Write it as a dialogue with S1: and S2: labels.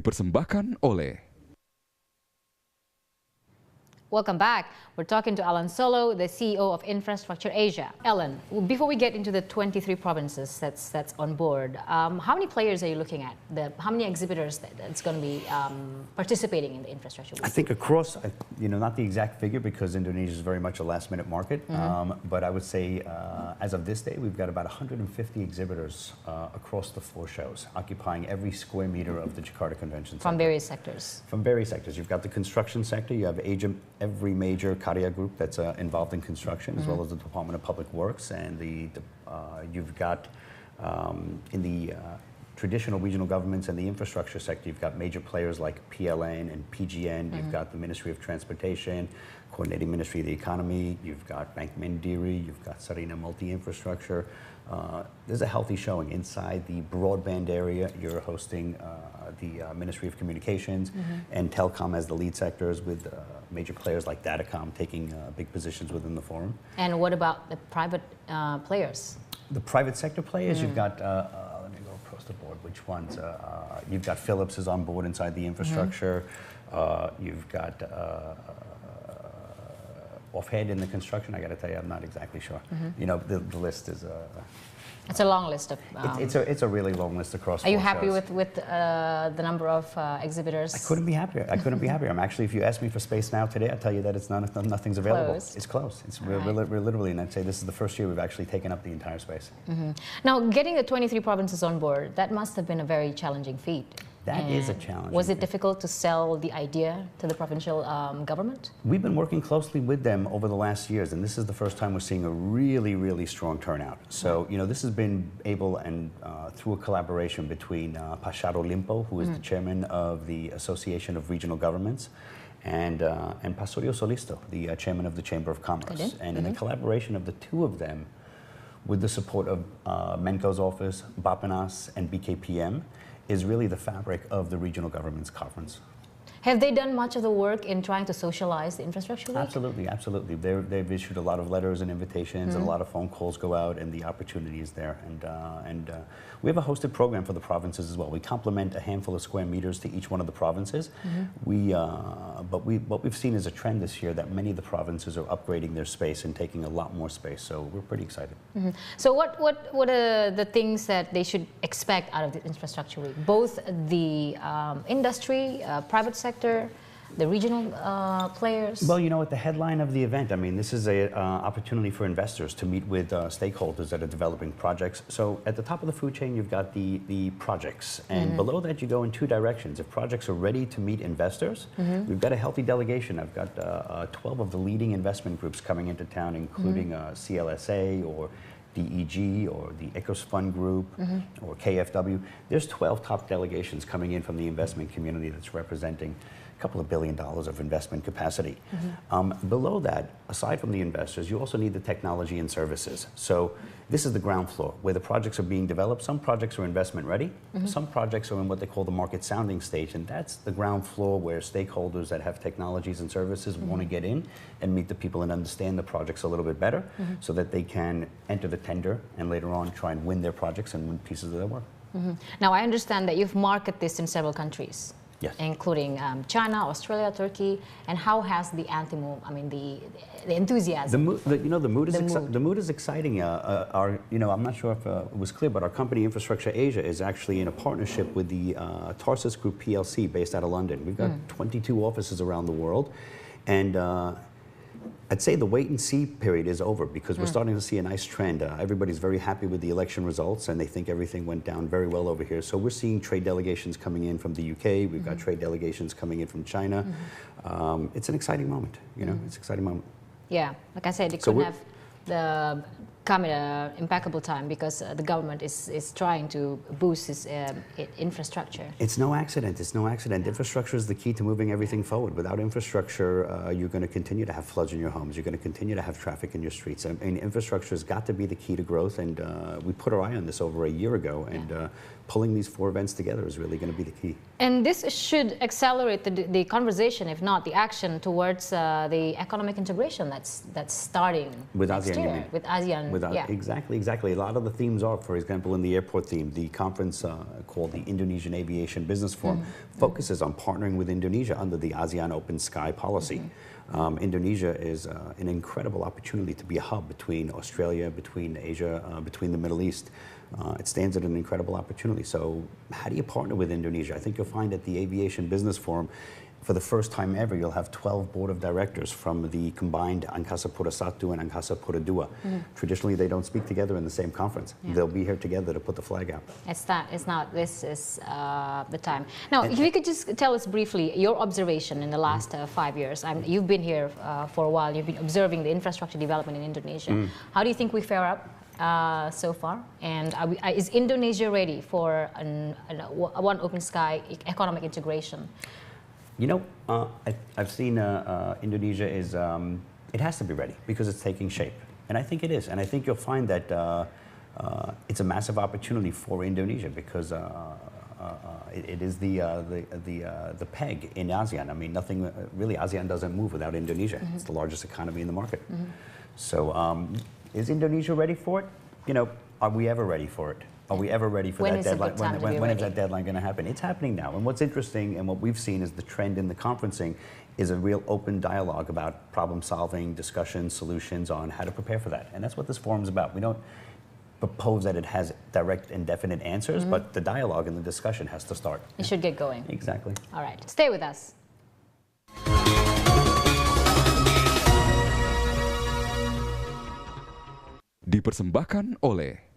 S1: dipersembahkan oleh
S2: Welcome back. We're talking to Alan Solo, the CEO of Infrastructure Asia. Alan, before we get into the 23 provinces that's on board, how many players are you looking at? How many exhibitors that's going to be participating in the Infrastructure Week?
S3: I think across, not the exact figure because Indonesia is very much a last-minute market, but I would say as of this day, we've got about 150 exhibitors across the 4 shows, occupying every square meter of the Jakarta Convention Center.
S2: From various sectors.
S3: From various sectors. You've got the construction sector, you have every major Karya group that's involved in construction, as well as the Department of Public Works, and you've got in the traditional regional governments and the infrastructure sector, you've got major players like PLN and PGN, you've got the Ministry of Transportation, Coordinating Ministry of the Economy, you've got Bank Mandiri, you've got Sarina Multi-Infrastructure. There's a healthy showing. Inside the broadband area, you're hosting the Ministry of Communications and Telecom as the lead sectors, with major players like Datacom taking big positions within the forum.
S2: And what about the private players?
S3: The private sector players, you've got, let me go across the board, which ones? You've got Philips is on board inside the infrastructure. You've got offhand in the construction, I got to tell you, I'm not exactly sure. The list is...
S2: It's a long list of...
S3: It's a really long list across 4 shows.
S2: Are you happy with the number of exhibitors?
S3: I couldn't be happier. I couldn't be happier. I'm actually, if you ask me for space now today, I'll tell you that nothing's available.
S2: Closed.
S3: It's closed. We're literally, and I'd say this is the first year we've actually taken up the entire space.
S2: Now, getting the 23 provinces on board, that must have been a very challenging feat.
S3: That is a challenge.
S2: Was it difficult to sell the idea to the provincial government?
S3: We've been working closely with them over the last years, and this is the first time we're seeing a really, really strong turnout. So, this has been able, and through a collaboration between Pasharo Limpo, who is the chairman of the Association of Regional Governments, and Pasorio Solisto, the chairman of the Chamber of Commerce. And in the collaboration of the 2 of them, with the support of Menko's office, Bapenas, and BKPM, is really the fabric of the regional government's conference.
S2: Have they done much of the work in trying to socialize the Infrastructure Week?
S3: Absolutely, absolutely. They've issued a lot of letters and invitations, and a lot of phone calls go out, and the opportunity is there. And we have a hosted program for the provinces as well. We complement a handful of square meters to each one of the provinces. But what we've seen is a trend this year that many of the provinces are upgrading their space and taking a lot more space. So we're pretty excited.
S2: So what are the things that they should expect out of the Infrastructure Week? Both the industry, private sector, the regional players? Well,
S3: at the headline of the event, I mean, this is an opportunity for investors to meet with stakeholders that are developing projects. So at the top of the food chain, you've got the projects. And below that, you go in 2 directions. If projects are ready to meet investors, we've got a healthy delegation. I've got 12 of the leading investment groups coming into town, including CLSA or DEG or the Ecos Fund Group or KFW. There's 12 top delegations coming in from the investment community that's representing a couple of $1 billion of investment capacity. Below that, aside from the investors, you also need the technology and services. So this is the ground floor where the projects are being developed. Some projects are investment ready. Some projects are in what they call the market sounding stage, and that's the ground floor where stakeholders that have technologies and services want to get in and meet the people and understand the projects a little bit better so that they can enter the tender and later on try and win their projects and win pieces of their work.
S2: Now, I understand that you've marketed this in several countries.
S3: Yes.
S2: Including China, Australia, Turkey, and how has the the enthusiasm?
S3: The mood is exciting. I'm not sure if it was clear, but our company Infrastructure Asia is actually in a partnership with the Tarsus Group PLC based out of London. We've got 22 offices around the world, and I'd say the wait and see period is over because we're starting to see a nice trend. Everybody's very happy with the election results and they think everything went down very well over here. So we're seeing trade delegations coming in from the UK. We've got trade delegations coming in from China. It's an exciting moment, it's an exciting moment.
S2: Yeah, like I said, it couldn't have come at an impeccable time because the government is trying to boost its infrastructure.
S3: It's no accident. It's no accident. Infrastructure is the key to moving everything forward. Without infrastructure, you're going to continue to have floods in your homes. You're going to continue to have traffic in your streets. I mean, infrastructure has got to be the key to growth, and we put our eye on this over a year ago, and pulling these 4 events together is really going to be the key.
S2: And this should accelerate the conversation, if not the action, towards the economic integration that's starting
S3: with
S2: next
S3: ASEAN,
S2: year with ASEAN
S3: Exactly. A lot of the themes are, for example, in the airport theme, the conference called the Indonesian Aviation Business Forum focuses on partnering with Indonesia under the ASEAN Open Sky policy. Indonesia is an incredible opportunity to be a hub between Australia, between Asia, between the Middle East. It stands at an incredible opportunity. So how do you partner with Indonesia? I think you'll find at the Aviation Business Forum, for the first time ever, you'll have 12 board of directors from the combined Angkasa Pura I and Angkasa Pura II. Traditionally, they don't speak together in the same conference. They'll be here together to put the flag out.
S2: It's not. This is the time. Now, if you could just tell us briefly your observation in the last 5 years. You've been here for a while. You've been observing the infrastructure development in Indonesia. How do you think we fare up so far? And is Indonesia ready for one open sky economic integration?
S3: You know, I've seen Indonesia is, it has to be ready because it's taking shape. And I think it is. And I think you'll find that it's a massive opportunity for Indonesia because it is the peg in ASEAN. I mean, nothing, really, ASEAN doesn't move without Indonesia. It's the largest economy in the market. So is Indonesia ready for it? You know, are we ever ready for it? Are we ever ready for that deadline? When is that deadline going to happen? It's happening now. And what's interesting and what we've seen is the trend in the conferencing is a real open dialogue about problem solving, discussions, solutions on how to prepare for that. And that's what this forum is about. We don't propose that it has direct and definite answers, but the dialogue and the discussion has to start.
S2: It should get going.
S3: Exactly.
S2: All right. Stay with us.
S1: Dipersembahkan oleh